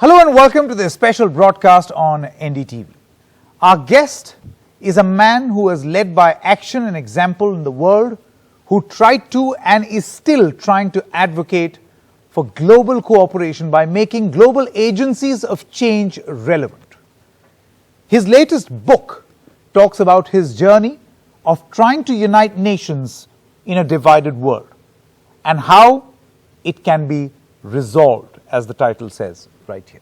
Hello and welcome to this special broadcast on NDTV. Our guest is a man who has led by action and example in the world, who tried to and is still trying to advocate for global cooperation by making global agencies of change relevant. His latest book talks about his journey of trying to unite nations in a divided world and how it can be resolved, as the title says right here.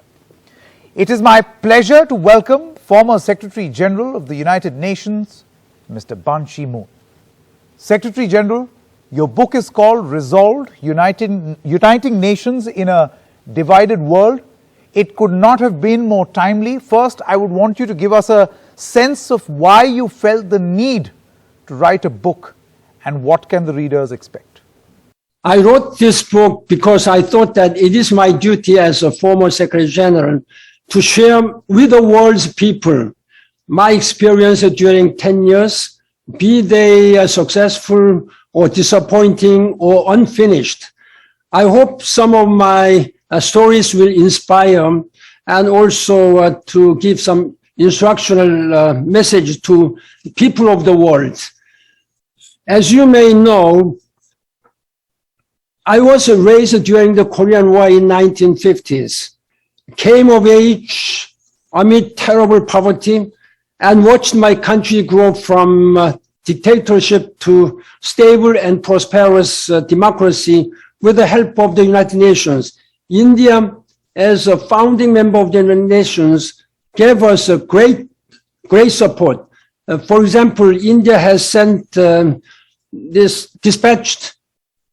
It is my pleasure to welcome former Secretary General of the United Nations, Mr. Ban Ki-moon. Secretary General, your book is called Resolved, Uniting Nations in a Divided World. It could not have been more timely. First, I would want you to give us a sense of why you felt the need to write a book and what can the readers expect. I wrote this book because I thought that it is my duty as a former Secretary General to share with the world's people my experience during 10 years, be they successful or disappointing or unfinished. I hope some of my stories will inspire and also to give some instructional message to people of the world. As you may know, I was raised during the Korean War in 1950s, came of age amid terrible poverty, and watched my country grow from dictatorship to stable and prosperous democracy with the help of the United Nations. India, as a founding member of the United Nations, gave us a great support. For example, India has sent dispatched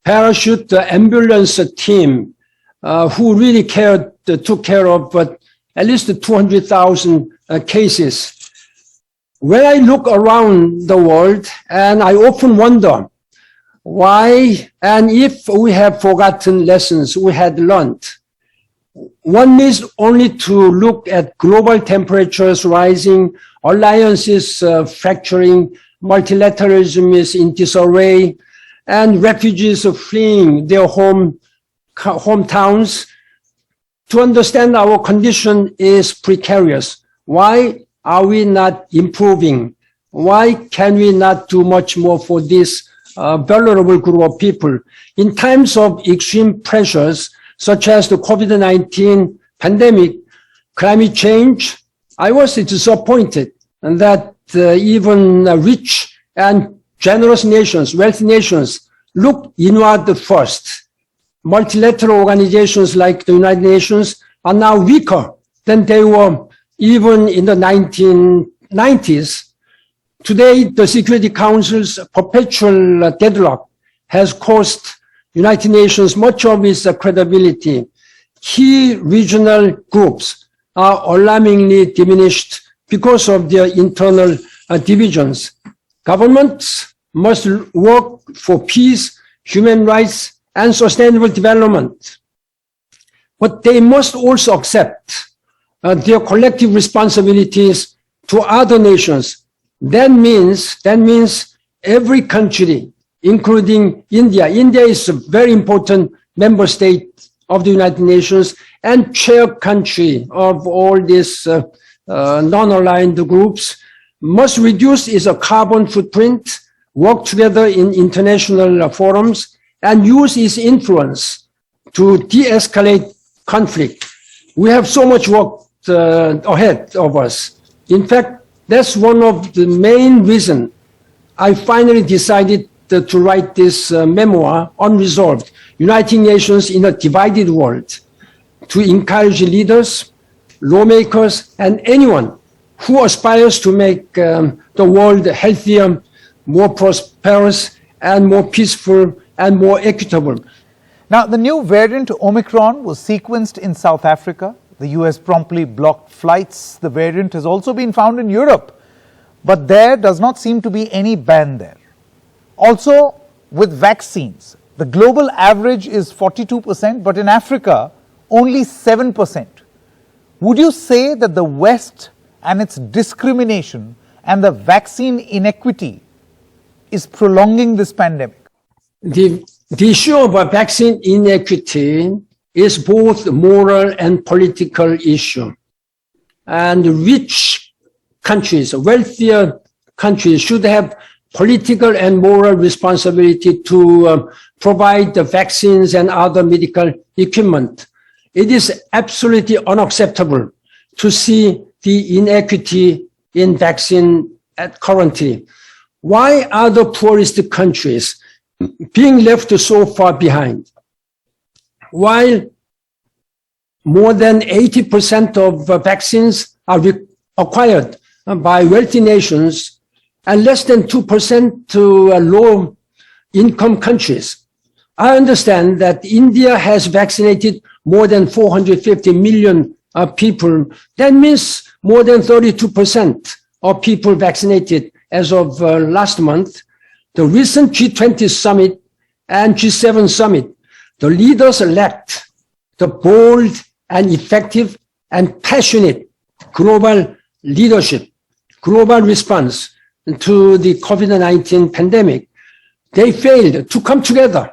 parachute ambulance team who really took care of at least 200,000 cases. When I look around the world, and I often wonder why and if we have forgotten lessons we had learned. One needs only to look at global temperatures rising, alliances fracturing, multilateralism is in disarray, and refugees fleeing their hometowns to understand our condition is precarious. Why are we not improving? Why can we not do much more for this vulnerable group of people? In times of extreme pressures, such as the COVID-19 pandemic, climate change, I was disappointed that even rich and generous nations, wealthy nations, look inward first. Multilateral organizations like the United Nations are now weaker than they were even in the 1990s. Today, the Security Council's perpetual deadlock has cost United Nations much of its credibility. Key regional groups are alarmingly diminished because of their internal divisions. Governments must work for peace, human rights, and sustainable development. But they must also accept their collective responsibilities to other nations. That means every country, including India. India is a very important member state of the United Nations and chair country of all these non-aligned groups, must reduce its carbon footprint, work together in international forums, and use its influence to de-escalate conflict. We have so much work ahead of us. In fact, that's one of the main reasons I finally decided to write this memoir, Unresolved, Uniting Nations in a Divided World, to encourage leaders, lawmakers, and anyone who aspires to make the world healthier, more prosperous, and more peaceful, and more equitable. Now, the new variant Omicron was sequenced in South Africa. The US promptly blocked flights. The variant has also been found in Europe, but there does not seem to be any ban there. Also, with vaccines, the global average is 42%, but in Africa, only 7%. Would you say that the West and its discrimination and the vaccine inequity is prolonging this pandemic? The issue of vaccine inequity is both moral and political issue. And rich countries, wealthier countries should have political and moral responsibility to provide the vaccines and other medical equipment. It is absolutely unacceptable to see the inequity in vaccine currently. Why are the poorest countries being left so far behind? While more than 80% of vaccines are acquired by wealthy nations and less than 2% to low-income countries. I understand that India has vaccinated more than 450 million people. That means more than 32% of people vaccinated as of last month. The recent G20 summit and G7 summit, the leaders lacked the bold and effective and passionate global leadership, global response to the COVID-19 pandemic. They failed to come together.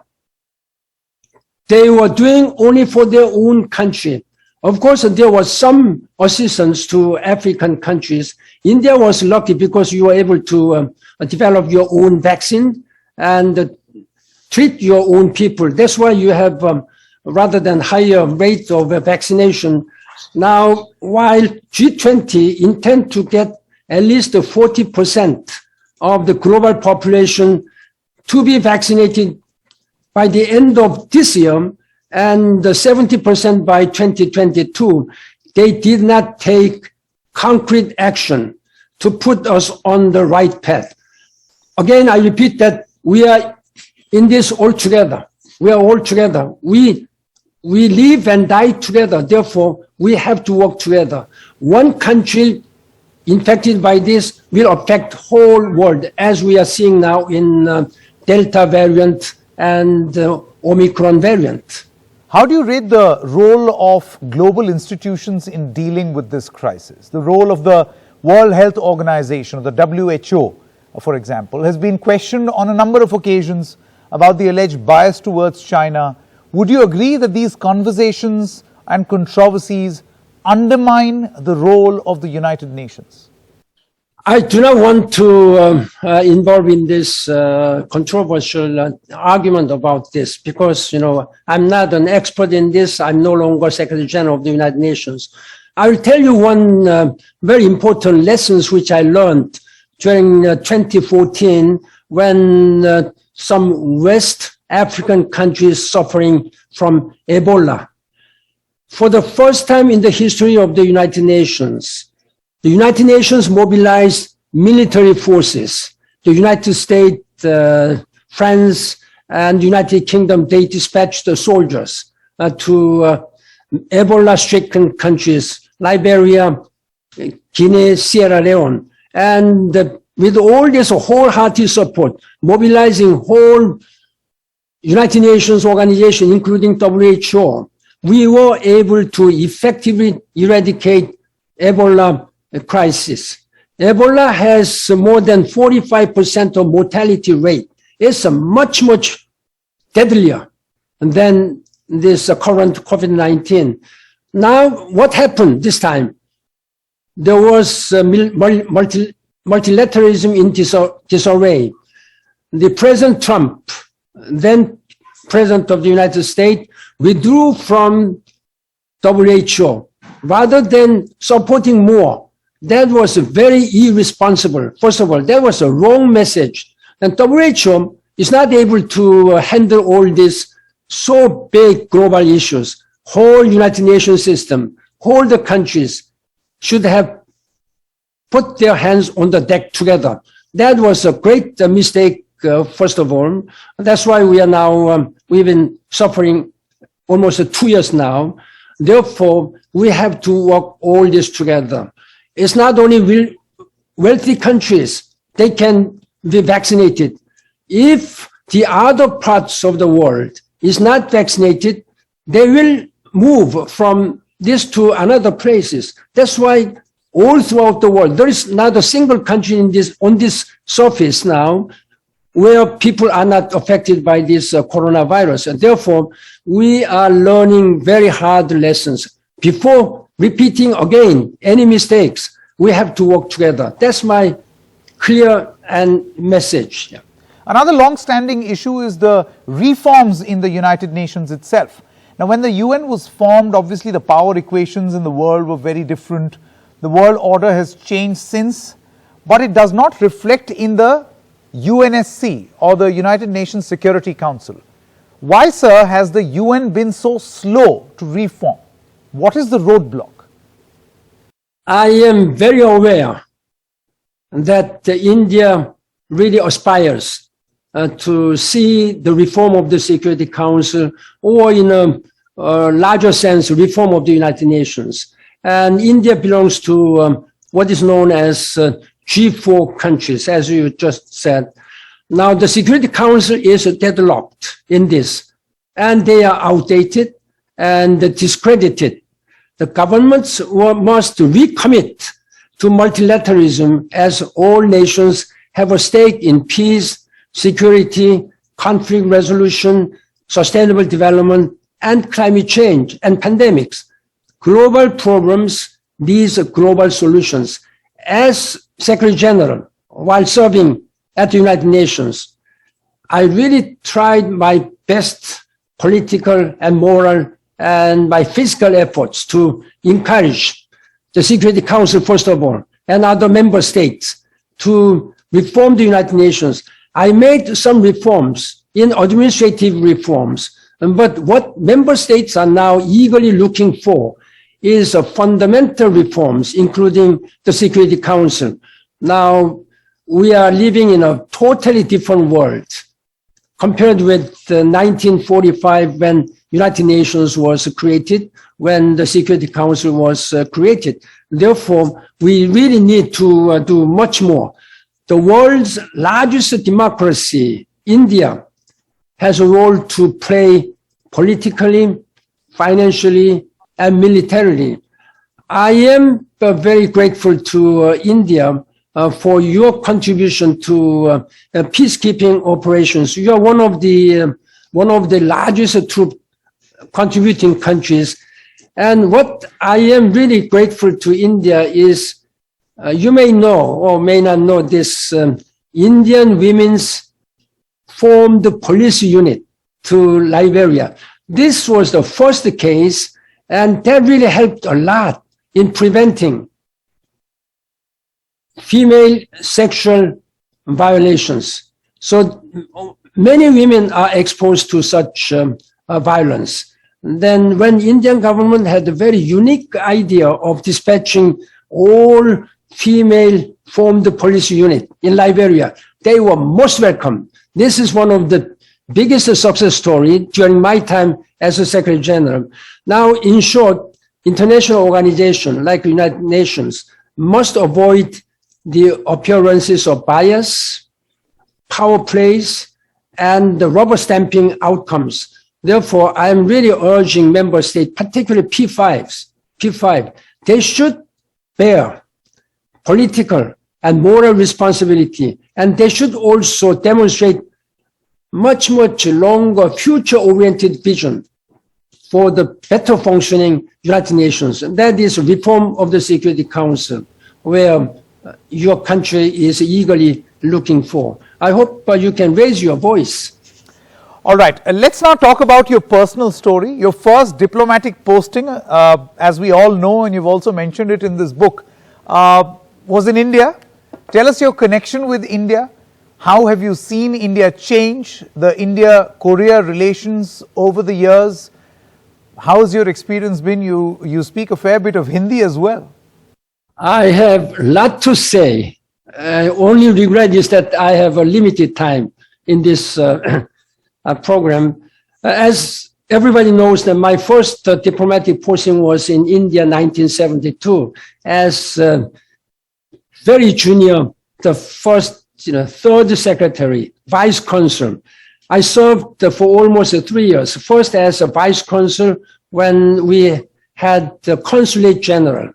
They were doing only for their own country. Of course, there was some assistance to African countries. India was lucky because you were able to develop your own vaccine and treat your own people. That's why you have rather than higher rate of vaccination. Now, while G20 intend to get at least 40% of the global population to be vaccinated by the end of this year and 70% by 2022, they did not take concrete action to put us on the right path. Again, I repeat that we are in this all together. We are all together. We live and die together. Therefore, we have to work together. One country infected by this will affect whole world, as we are seeing now in Delta variant and Omicron variant. How do you rate the role of global institutions in dealing with this crisis? The role of the World Health Organization, or the WHO, for example, has been questioned on a number of occasions about the alleged bias towards China. Would you agree that these conversations and controversies undermine the role of the United Nations? I do not want to involve in this controversial argument about this because, I'm not an expert in this. I'm no longer Secretary General of the United Nations. I will tell you one very important lessons which I learned during 2014 when some West African countries suffering from Ebola. For the first time in the history of the United Nations, the United Nations mobilized military forces. The United States, France, and United Kingdom, they dispatched the soldiers to Ebola-stricken countries, Liberia, Guinea, Sierra Leone. And with all this wholehearted support, mobilizing whole United Nations organization, including WHO, we were able to effectively eradicate Ebola crisis. Ebola has more than 45% of mortality rate. It's much, much deadlier than this current COVID-19. Now, what happened this time? There was multilateralism in disarray. The President Trump, then President of the United States, withdrew from WHO rather than supporting more. That was very irresponsible. First of all, that was a wrong message. And WHO is not able to handle all these so big global issues. Whole United Nations system, all the countries should have put their hands on the deck together. That was a great mistake, first of all. That's why we are now, we've been suffering almost 2 years now. Therefore, we have to work all this together. It's not only wealthy countries, they can be vaccinated. If the other parts of the world is not vaccinated, they will move from this to another places. That's why all throughout the world, there is not a single country on this surface now where people are not affected by this coronavirus. And therefore, we are learning very hard lessons. Before repeating again any mistakes, we have to work together. That's my clear and message. Yeah. Another long-standing issue is the reforms in the United Nations itself. Now, when the UN was formed, obviously the power equations in the world were very different. The world order has changed since, but it does not reflect in the UNSC or the United Nations Security Council. Why, sir, has the UN been so slow to reform? What is the roadblock? I am very aware that India really aspires to see the reform of the Security Council, or in a larger sense, reform of the United Nations. And India belongs to what is known as G4 countries, as you just said. Now, the Security Council is deadlocked in this, and they are outdated and discredited. The governments must recommit to multilateralism, as all nations have a stake in peace, security, conflict resolution, sustainable development, and climate change and pandemics. Global programs need global solutions. As Secretary General, while serving at the United Nations, I really tried my best political and moral and my physical efforts to encourage the Security Council, first of all, and other member states to reform the United Nations. I made some reforms in administrative reforms, but what member states are now eagerly looking for is fundamental reforms, including the Security Council. Now, we are living in a totally different world compared with 1945, when United Nations was created, when the Security Council was created. Therefore, we really need to do much more. The world's largest democracy, India, has a role to play politically, financially, and militarily. I am very grateful to India for your contribution to peacekeeping operations. You are one of the largest troop contributing countries. And what I am really grateful to India is, you may know or may not know this, Indian women's formed the police unit to Liberia. This was the first case, and that really helped a lot in preventing female sexual violations. So many women are exposed to such violence. Then when Indian government had a very unique idea of dispatching all female formed police unit in Liberia, they were most welcome. This is one of the biggest success story during my time as a Secretary General. Now, in short, international organizations like the United Nations must avoid the appearances of bias, power plays, and the rubber stamping outcomes. Therefore, I am really urging member states, particularly P5, they should bear political and moral responsibility, and they should also demonstrate much longer future-oriented vision for the better functioning United Nations. And that is reform of the Security Council, where your country is eagerly looking for. I hope you can raise your voice. All right, let's now talk about your personal story. Your first diplomatic posting, as we all know, and you've also mentioned it in this book, was in India. Tell us your connection with India. How have you seen India change, the India-Korea relations over the years? How has your experience been? You speak a fair bit of Hindi as well. I have a lot to say. Only regret is that I have a limited time in this program. As everybody knows, that my first diplomatic posting was in India, 1972, as very junior, the first, third secretary, vice consul. I served for almost 3 years, first as a vice consul when we had the consulate general,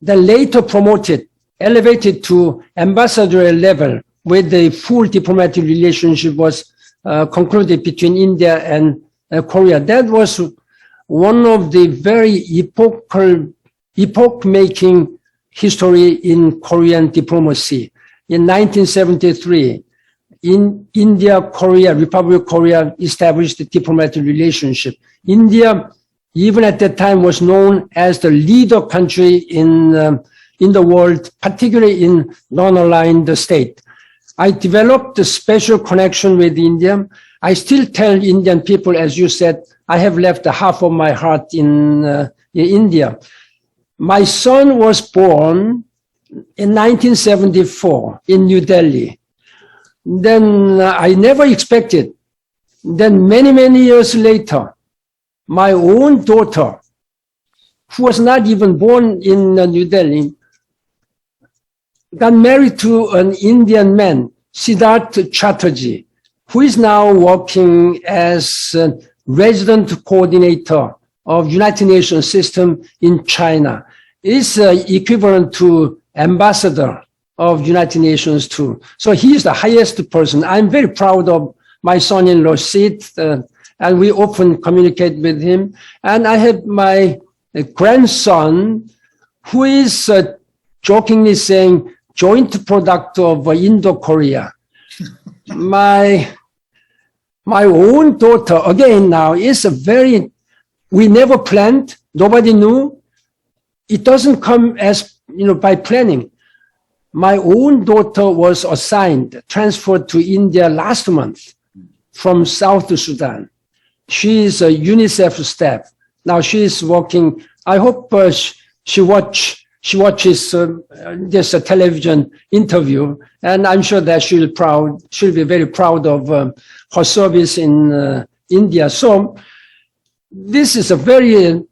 then later promoted, elevated to ambassadorial level with the full diplomatic relationship was concluded between India and Korea. That was one of the very epoch-making history in Korean diplomacy. In 1973, in India, Republic of Korea established a diplomatic relationship. India, even at that time, was known as the leader country in the world, particularly in non-aligned state. I developed a special connection with India. I still tell Indian people, as you said, I have left half of my heart in India. My son was born in 1974 in New Delhi. Then I never expected. Then many years later, my own daughter, who was not even born in New Delhi, got married to an Indian man, Siddharth Chatterjee, who is now working as resident coordinator of United Nations system in China. Is equivalent to ambassador of United Nations too. So he is the highest person. I'm very proud of my son-in-law, Sid, and we often communicate with him. And I have my grandson, who is jokingly saying, joint product of Indo-Korea. My own daughter, again now, is we never planned, nobody knew. It doesn't come as, by planning. My own daughter was transferred to India last month from South Sudan. She is a UNICEF staff. Now she is working. I hope she watches this television interview, and I'm sure that she'll be very proud of her service in India. So this is a very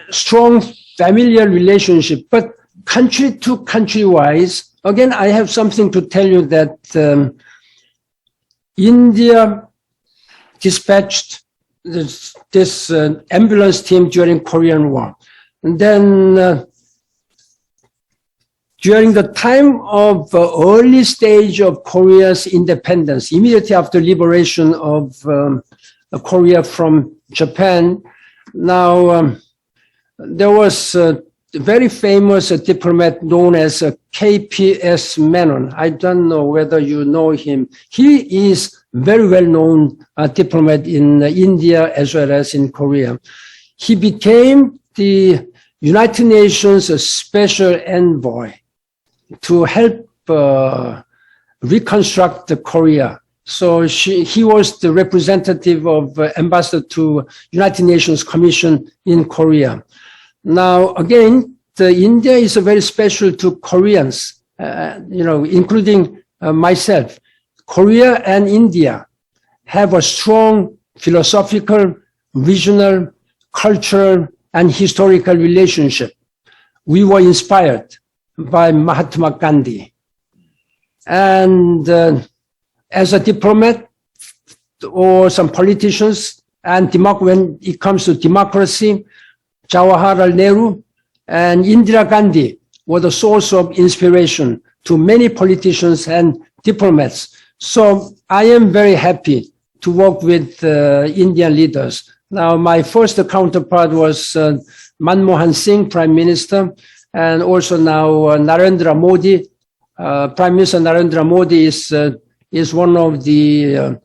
strong familiar relationship, but country to country wise, again, I have something to tell you that India dispatched this ambulance team during Korean War. And then during the time of early stage of Korea's independence, immediately after liberation of Korea from Japan, now there was a very famous diplomat known as KPS Menon. I don't know whether you know him. He is very well-known diplomat in India as well as in Korea. He became the United Nations special envoy to help reconstruct Korea. So he was the representative of ambassador to United Nations Commission in Korea. Now, again, India is very special to Koreans, including myself. Korea and India have a strong philosophical, regional, cultural, and historical relationship. We were inspired by Mahatma Gandhi. And as a diplomat or some politicians, and when it comes to democracy, Jawaharlal Nehru and Indira Gandhi were the source of inspiration to many politicians and diplomats. So I am very happy to work with Indian leaders. Now, my first counterpart was Manmohan Singh, Prime Minister, and also now Narendra Modi. Prime Minister Narendra Modi is one of the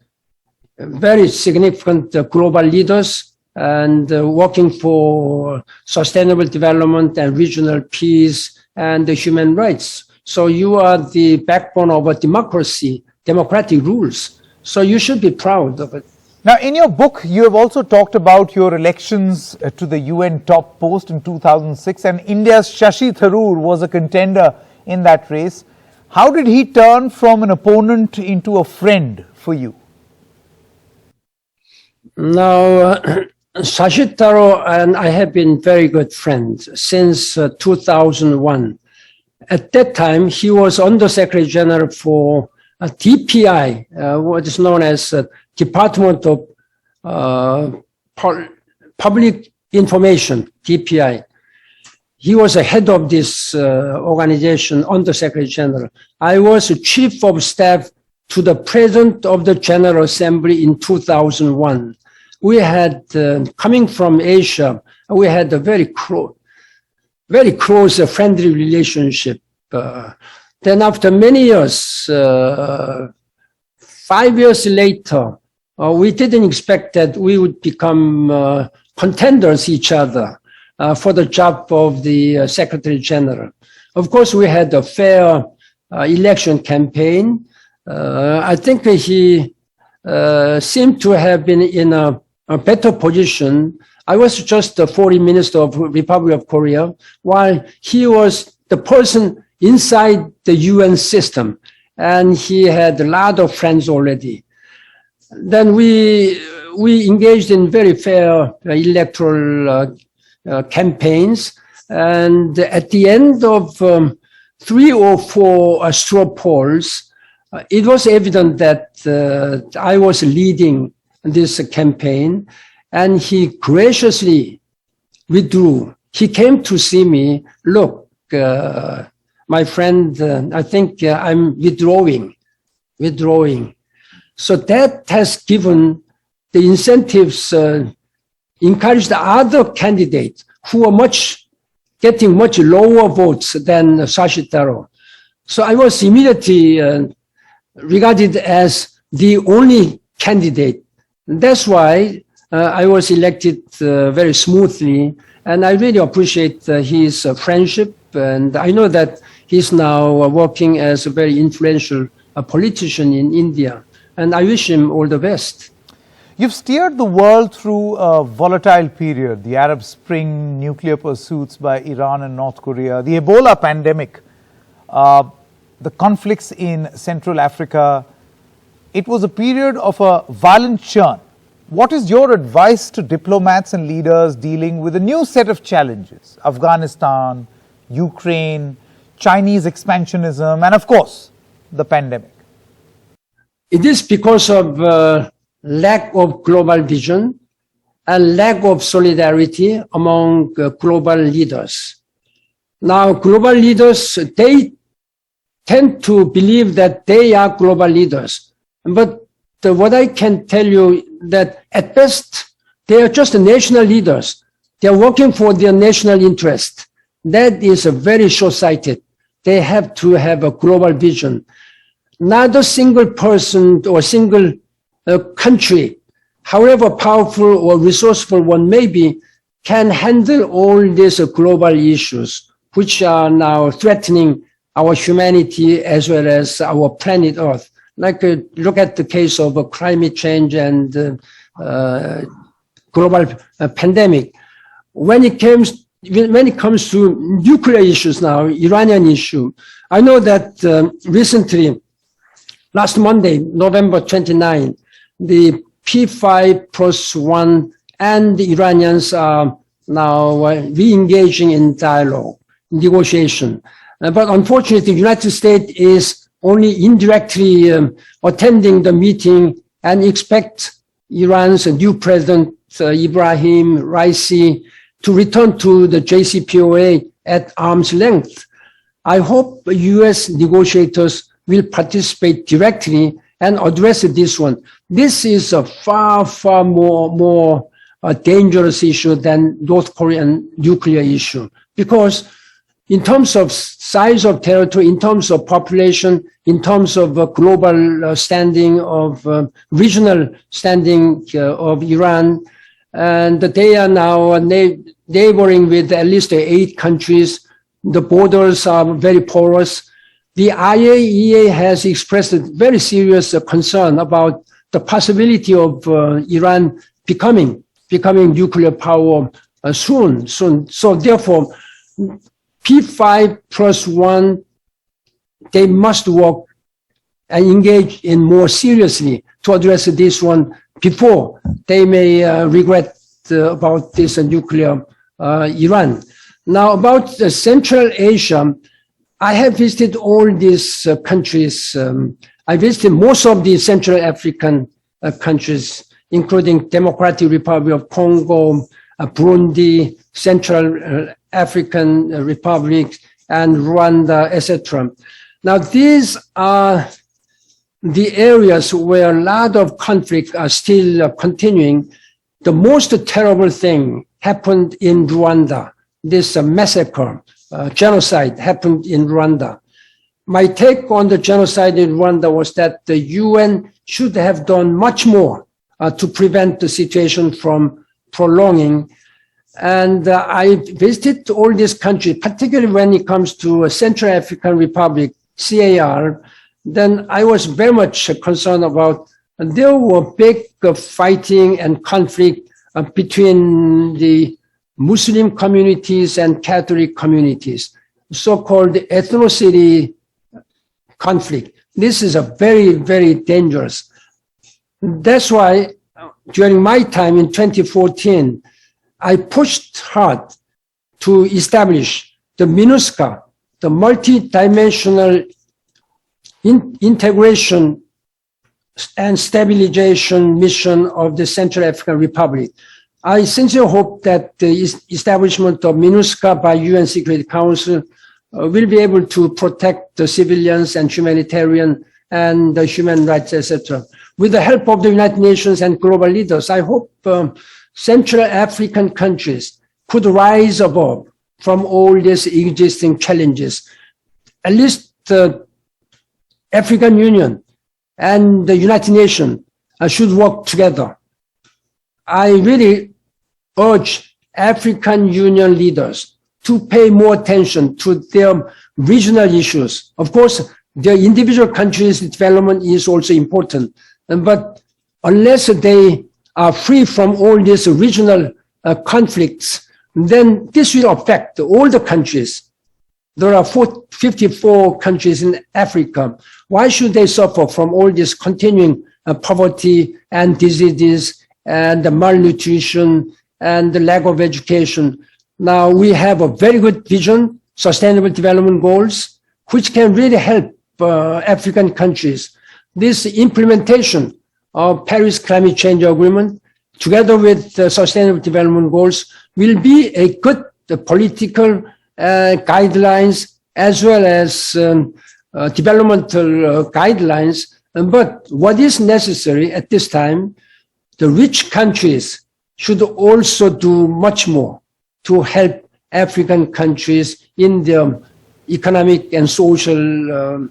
very significant global leaders and working for sustainable development and regional peace and the human rights. So you are the backbone of a democracy, democratic rules. So you should be proud of it. Now, in your book, you have also talked about your elections to the UN top post in 2006, and India's Shashi Tharoor was a contender in that race. How did he turn from an opponent into a friend for you? Now, Shashi Tharoor and I have been very good friends since 2001. At that time, he was Undersecretary General for DPI, what is known as Department of Public Information, DPI. He was the head of this organization, Undersecretary General. I was Chief of Staff to the President of the General Assembly in 2001. We had, coming from Asia, we had a very close, friendly relationship. Then after many years, 5 years later, we didn't expect that we would become contenders each other for the job of the Secretary General. Of course, we had a fair election campaign. I think he seemed to have been in a better position. I was just the foreign minister of Republic of Korea, while he was the person inside the UN system, and he had a lot of friends already. Then we engaged in very fair electoral campaigns, and at the end of 3 or 4 straw polls, it was evident that I was leading this campaign, and he graciously withdrew. He came to see me. Look, my friend, I think I'm withdrawing. So that has given the incentives, encouraged the other candidates who are getting much lower votes than Sashitaro. So I was immediately regarded as the only candidate. That's why I was elected very smoothly, and I really appreciate his friendship, and I know that he's now working as a very influential politician in India, and I wish him all the best. You've steered the world through a volatile period, the Arab Spring, nuclear pursuits by Iran and North Korea, the Ebola pandemic, the conflicts in Central Africa. It was a period of a violent churn. What is your advice to diplomats and leaders dealing with a new set of challenges? Afghanistan, Ukraine, Chinese expansionism, and of course, the pandemic. It is because of lack of global vision and lack of solidarity among global leaders. Now, global leaders, they tend to believe that they are global leaders. But what I can tell you that at best, they are just national leaders. They are working for their national interest. That is very short-sighted. They have to have a global vision. Not a single person or single country, however powerful or resourceful one may be, can handle all these global issues, which are now threatening our humanity as well as our planet Earth. Like look at the case of climate change and global pandemic. When it comes to nuclear issues now, Iranian issue, I know that recently, last Monday, November 29, the P5+1 and the Iranians are now re-engaging in dialogue, negotiation. But unfortunately, the United States is only indirectly attending the meeting and expect Iran's new president, Ibrahim Raisi, to return to the JCPOA at arm's length. I hope U.S. negotiators will participate directly and address this one. This is a far more dangerous issue than North Korean nuclear issue, because in terms of size of territory, in terms of population, in terms of global standing, of regional standing of Iran, and they are now neighboring with at least 8 countries. The borders are very porous. The IAEA has expressed a very serious concern about the possibility of Iran becoming nuclear power soon. So therefore, P5+1, they must work and engage in more seriously to address this one before they may regret about this nuclear Iran. Now, about Central Asia, I have visited all these countries. I visited most of the Central African countries, including Democratic Republic of Congo, Burundi, Central African Republic, and Rwanda, etc. Now, these are the areas where a lot of conflict are still continuing, the most terrible thing happened in Rwanda. This massacre, genocide happened in Rwanda. My take on the genocide in Rwanda was that the UN should have done much more to prevent the situation from prolonging. And I visited all these countries, particularly when it comes to Central African Republic, CAR. Then I was very much concerned about, there were big fighting and conflict between the Muslim communities and Catholic communities, so-called ethnicity conflict. This is a very, very dangerous. That's why during my time in 2014, I pushed hard to establish the MINUSCA, the multi-dimensional integration and stabilization mission of the Central African Republic. I sincerely hope that the establishment of MINUSCA by UN Security Council will be able to protect the civilians and humanitarian and the human rights, etc. With the help of the United Nations and global leaders, I hope Central African countries could rise above from all these existing challenges. At least the African Union and the United Nations should work together. I really urge African Union leaders to pay more attention to their regional issues. Of course, their individual countries' development is also important, but unless they are free from all these regional conflicts, then this will affect all the countries. There are 54 countries in Africa. Why should they suffer from all this continuing poverty and diseases and the malnutrition and the lack of education? Now we have a very good vision, Sustainable Development Goals, which can really help African countries. This implementation of Paris Climate Change Agreement, together with the Sustainable Development Goals, will be a good political guidelines as well as developmental guidelines. But what is necessary at this time, the rich countries should also do much more to help African countries in their economic and social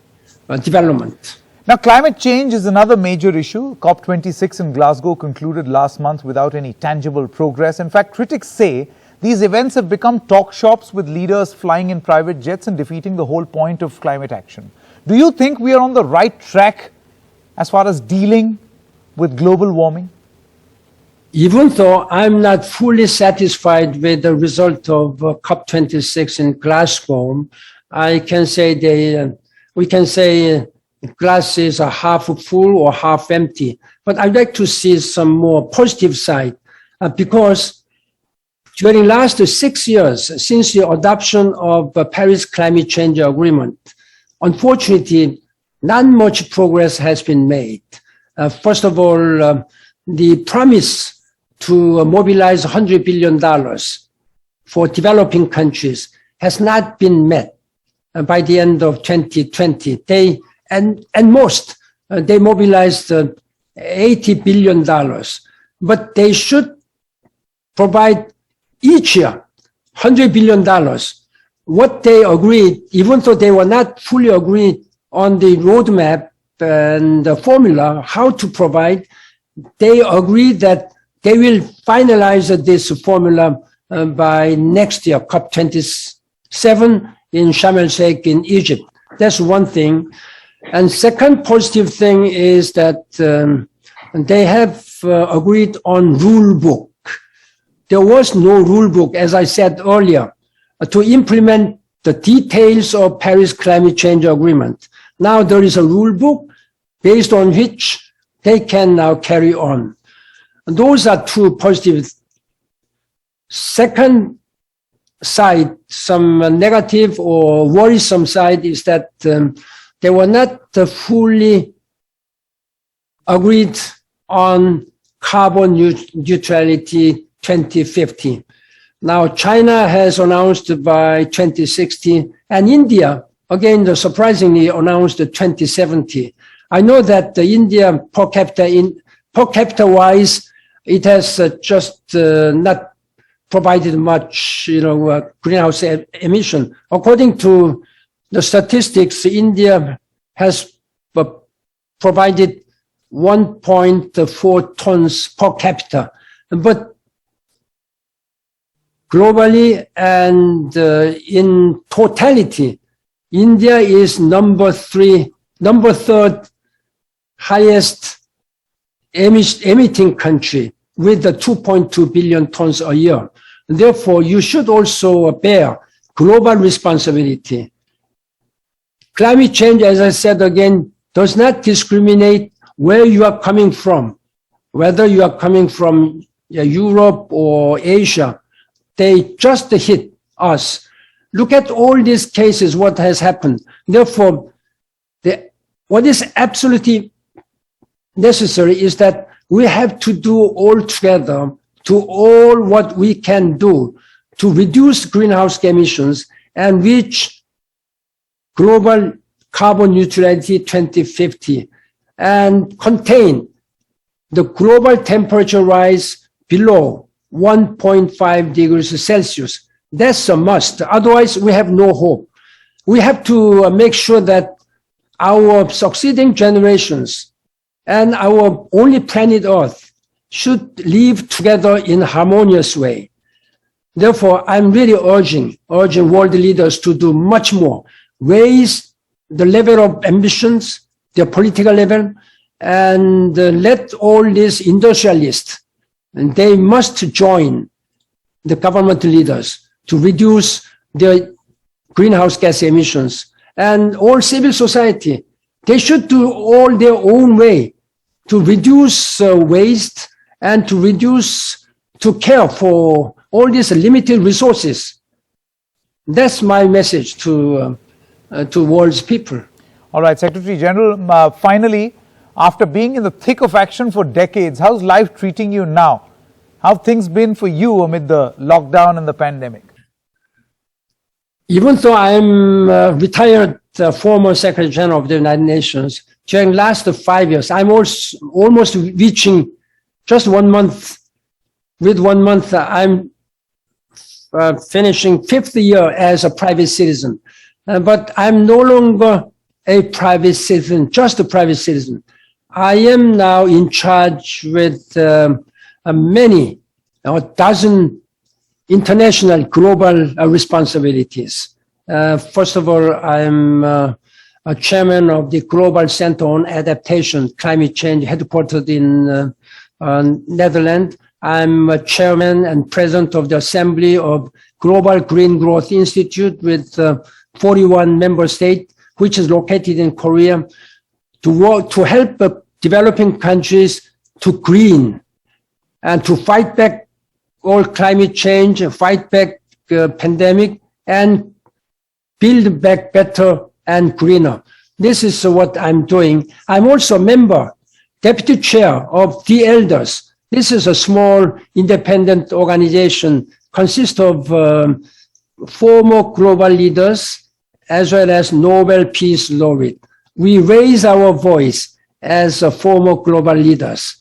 development. Now, climate change is another major issue. COP26 in Glasgow concluded last month without any tangible progress. In fact, critics say these events have become talk shops with leaders flying in private jets and defeating the whole point of climate action. Do you think we are on the right track as far as dealing with global warming? Even though I'm not fully satisfied with the result of COP26 in Glasgow, I can say we can say glass is half full or half empty. But I'd like to see some more positive side because during last 6 years since the adoption of the Paris Climate Change Agreement, unfortunately, not much progress has been made. First of all, the promise to mobilize $100 billion for developing countries has not been met by the end of 2020. They mobilized $80 billion, but they should provide each year $100 billion. What they agreed, even though they were not fully agreed on the roadmap and the formula, how to provide, they agreed that they will finalize this formula by next year, COP27 in Sharm el-Sheikh in Egypt. That's one thing. And second positive thing is that they have agreed on rule book. There was no rule book, as I said earlier, to implement the details of Paris Climate Change Agreement. Now there is a rule book based on which they can now carry on. And those are two positive. Second side, some negative or worrisome side is that they were not fully agreed on carbon neutrality 2050. Now, China has announced by 2060, and India, again, surprisingly announced 2070. I know that India per capita wise, it has just not provided much, greenhouse emission. According to the statistics, India has provided 1.4 tons per capita, but globally and in totality, India is number third highest emitting country with the 2.2 billion tons a year. Therefore, you should also bear global responsibility. Climate change, as I said again, does not discriminate where you are coming from, whether you are coming from Europe or Asia. They just hit us. Look at all these cases, what has happened. Therefore, what is absolutely necessary is that we have to do all together to all what we can do to reduce greenhouse emissions and reach global carbon neutrality 2050 and contain the global temperature rise below 1.5 degrees Celsius. That's a must. Otherwise, we have no hope. We have to make sure that our succeeding generations and our only planet Earth should live together in a harmonious way. Therefore, I'm really urging world leaders to do much more, raise the level of ambitions, the political level, and let all these industrialists, and they must join the government leaders to reduce their greenhouse gas emissions. And all civil society, they should do all their own way to reduce waste and to care for all these limited resources. That's my message to world's people. All right, Secretary General, finally, after being in the thick of action for decades, how's life treating you now? How have things been for you amid the lockdown and the pandemic? Even though I'm retired former Secretary General of the United Nations, during the last 5 years, I'm almost reaching just 1 month. With 1 month, I'm finishing 5th year as a private citizen. But I'm no longer a private citizen, just a private citizen. I am now in charge with many, a dozen international global responsibilities. First of all, I'm a chairman of the Global Center on Adaptation, Climate Change, headquartered in Netherlands. I'm a chairman and president of the Assembly of Global Green Growth Institute with 41 member states, which is located in Korea, to help developing countries to green and to fight back all climate change, fight back pandemic, and build back better and greener. This is what I'm doing. I'm also a member, deputy chair of The Elders. This is a small independent organization, consists of former global leaders as well as Nobel Peace Laureate. We raise our voice as former global leaders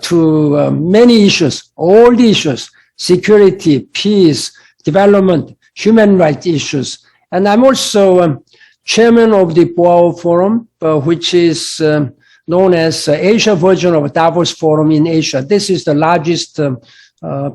to many issues, all the issues, security, peace, development, human rights issues. And I'm also chairman of the Boao Forum, which is known as Asia version of Davos Forum in Asia. This is the largest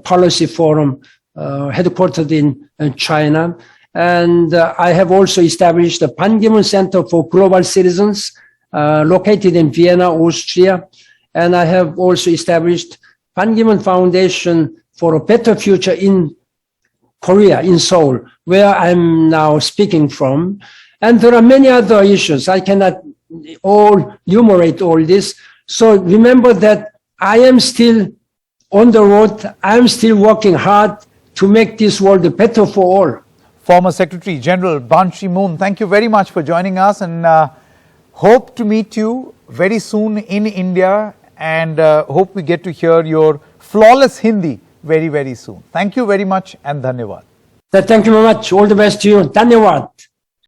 policy forum headquartered in China. And I have also established the Ban Ki-moon Center for Global Citizens, located in Vienna, Austria. And I have also established Ban Ki-moon Foundation for a Better Future in Korea, in Seoul, where I'm now speaking from. And there are many other issues. I cannot all enumerate all this. So remember that I am still on the road. I'm still working hard to make this world better for all. Former Secretary General Ban Ki-moon, thank you very much for joining us, and hope to meet you very soon in India, and hope we get to hear your flawless Hindi very, very soon. Thank you very much and dhanyawad. Thank you very much. All the best to you. Dhanyawad.